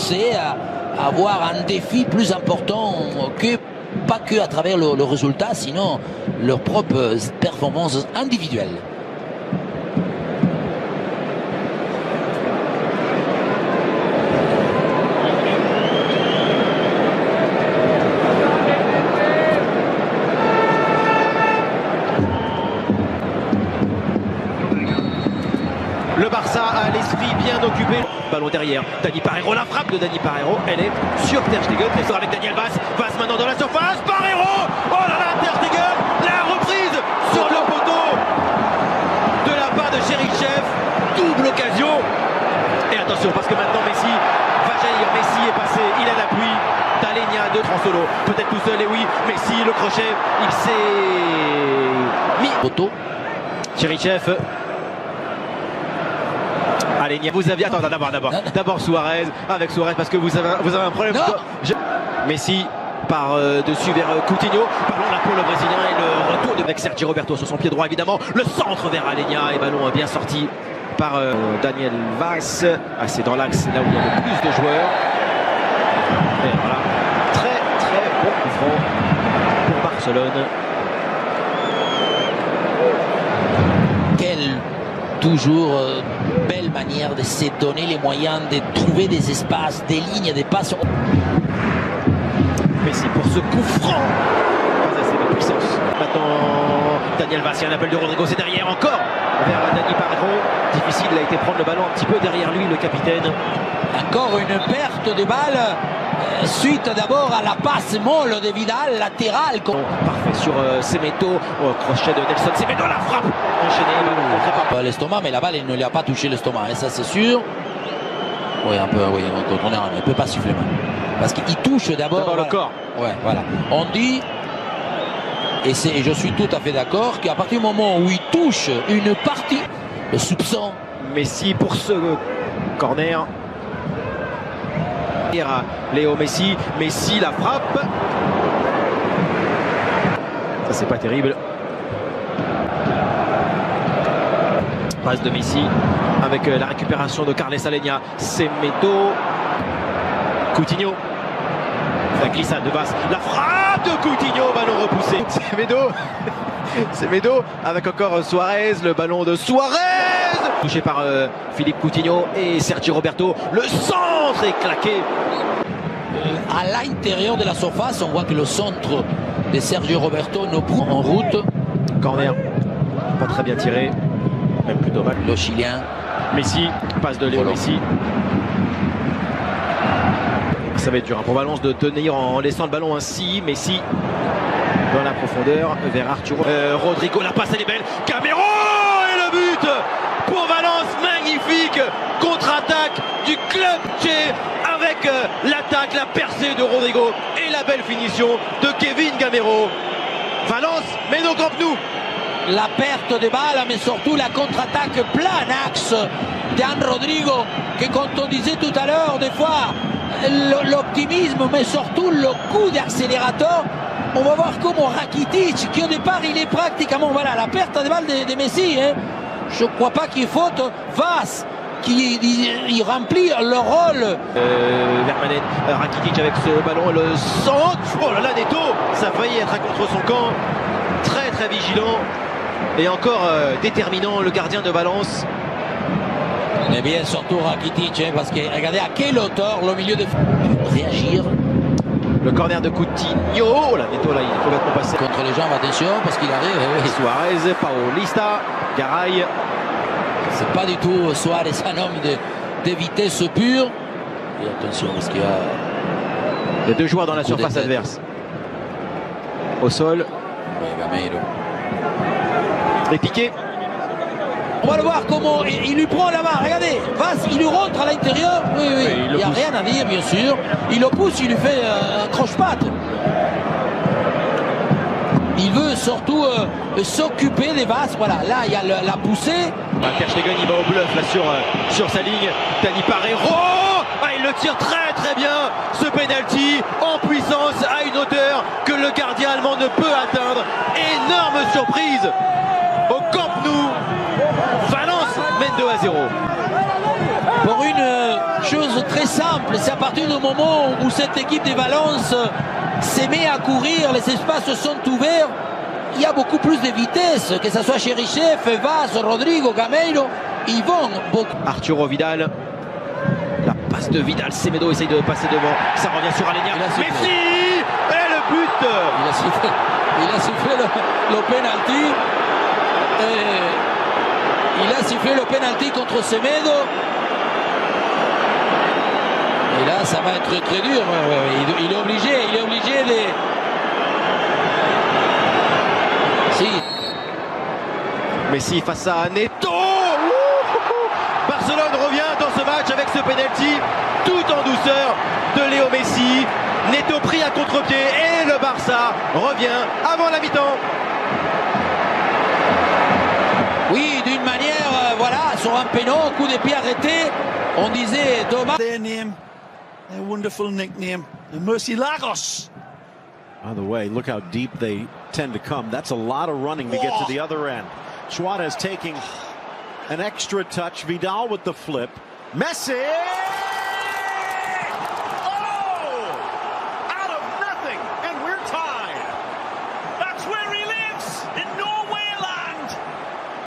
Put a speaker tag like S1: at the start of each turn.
S1: forcer à avoir un défi plus important que pas que à travers le résultat, sinon leurs propres performances individuelles.
S2: Le Barça a l'esprit bien occupé. Ballon derrière. Dani Parejo, la frappe de Dani Parejo. Elle est sur Ter Stegen. Elle sort avec Daniel Vaz. Vaz maintenant dans la surface. Parejo. Oh là là, Ter Stegen. La reprise sur le poteau de la part de Cherichev. Double occasion. Et attention parce que maintenant Messi va jaillir. Messi est passé. Il a l'appui d'Alenia de Transolo. Peut-être tout seul. Et oui, Messi, le crochet. Il s'est mis.
S1: Poteau.
S2: Cherichev. Allez, vous aviez. Attends, d'abord Suarez, avec Suarez parce que vous avez un problème. Messi par dessus vers Coutinho. Ballon là pour le Brésilien et le retour avec Sergio Roberto sur son pied droit évidemment. Le centre vers Alenia et ballon bien sorti par Daniel Vaz. C'est dans l'axe là où il y a le plus de joueurs. Et voilà, très bon coup franc pour Barcelone.
S1: Quelle toujours belle manière de se donner les moyens de trouver des espaces, des lignes, des passes.
S2: Messi pour ce coup franc. Pas assez de puissance. Maintenant, Daniel Vaz, il y a un appel de Rodrigo, c'est derrière encore vers Dani Parejo. Difficile, il a été prendre le ballon un petit peu derrière lui, le capitaine.
S1: Encore une perte de balle suite d'abord à la passe molle de Vidal, latérale.
S2: Parfait sur Semedo, crochet de Nelson Semedo, la frappe enchaînée, ballon contré par
S1: l'estomac, mais la balle elle ne lui a pas touché l'estomac, et ça c'est sûr. Oui, un peu, oui, on ne peut pas siffler mal. Parce qu'il touche d'abord
S2: le corps.
S1: Ouais, voilà. On dit, et je suis tout à fait d'accord, qu'à partir du moment où il touche une partie, le soupçon.
S2: Messi pour ce corner. Léo Messi, Messi la frappe. Ça c'est pas terrible. Passe de Messi avec la récupération de Carles Alenia. Semedo. Coutinho. La glissade de Vaz. La frappe de Coutinho, ballon repoussé. Semedo avec encore Suarez, le ballon de Suarez. Touché par Philippe Coutinho et Sergio Roberto. Le centre est claqué.
S1: À l'intérieur de la surface, on voit que le centre de Sergio Roberto ne prend en route.
S2: Corner, pas très bien tiré, même plutôt mal.
S1: Le Chilien.
S2: Messi, passe de Léo Messi. Ça va être dur pour Valence de tenir en laissant le ballon ainsi. Messi dans la profondeur vers Arturo. Rodrigo, la passe elle est belle. Gamero et le but pour Valence, magnifique contre-attaque du club tché avec l'attaque, la percée de Rodrigo et la belle finition de Kevin Gamero. Valence mène au Camp Nou.
S1: La perte de balle, mais surtout la contre-attaque plein axe d'An Rodrigo, que comme on disait tout à l'heure, des fois l'optimisme, mais surtout le coup d'accélérateur. On va voir comment Rakitic, qui au départ il est pratiquement, voilà, la perte de balle de Messi, hein. Je ne crois pas qu'il y ait faute. Vaz qui il remplit le rôle.
S2: Vermaelen, Rakitic avec ce ballon, le centre. Oh là là, Neto, ça a failli être contre son camp. Très vigilant et encore déterminant le gardien de Valence.
S1: Mais bien surtout Rakitic, hein, parce que regardez à quelle hauteur le milieu de réagir.
S2: Le corner de Coutinho. Oh là, Neto là, il est complètement passé.
S1: Contre les jambes, attention, parce qu'il arrive. Oui.
S2: Suarez, Paulista, Garay.
S1: C'est pas du tout Suarez, un homme de vitesse pure. Et attention, parce qu'il y a.
S2: Les deux joueurs dans la surface adverse. Au sol.
S1: Oui, Gameiro.
S2: Et Piqué.
S1: On va le voir comment il lui prend la main. Regardez, Vaz, il lui rentre à l'intérieur. Oui, il n'y a rien à dire, bien sûr. Il le pousse, il lui fait un croche-patte. Il veut surtout s'occuper des Vaz. Voilà, là, il y a la poussée.
S2: Ter Stegen, il va au bluff là sur sa ligne. Dani Parejo. Il le tire très bien. Ce penalty en puissance à une hauteur que le gardien allemand ne peut atteindre. Énorme surprise au Camp Nou. Valence mène 2-0.
S1: Pour une chose très très simple. C'est à partir du moment où cette équipe de Valence se met à courir, les espaces sont ouverts, il y a beaucoup plus de vitesse, que ce soit Cherichev, Vaz, Rodrigo, Gameiro, ils vont beaucoup.
S2: Arturo Vidal, la passe de Vidal, Semedo essaye de passer devant, ça revient sur Alenia, Messi, et le but.
S1: Il a sifflé le penalty. Il a sifflé le penalty contre Semedo. Et là, ça va être très dur. Il est obligé de... Si.
S2: Messi face à Neto. Barcelone revient dans ce match avec ce penalty tout en douceur de Léo Messi. Neto pris à contre-pied et le Barça revient avant la mi-temps.
S1: Oui, d'une manière, voilà, sur un péno, coup de pied arrêté, on disait dommage.
S3: Their name, their wonderful nickname, the Murciélagos.
S4: By the way, look how deep they tend to come. That's a lot of running to get to the other end. Suarez taking an extra touch. Vidal with the flip. Messi!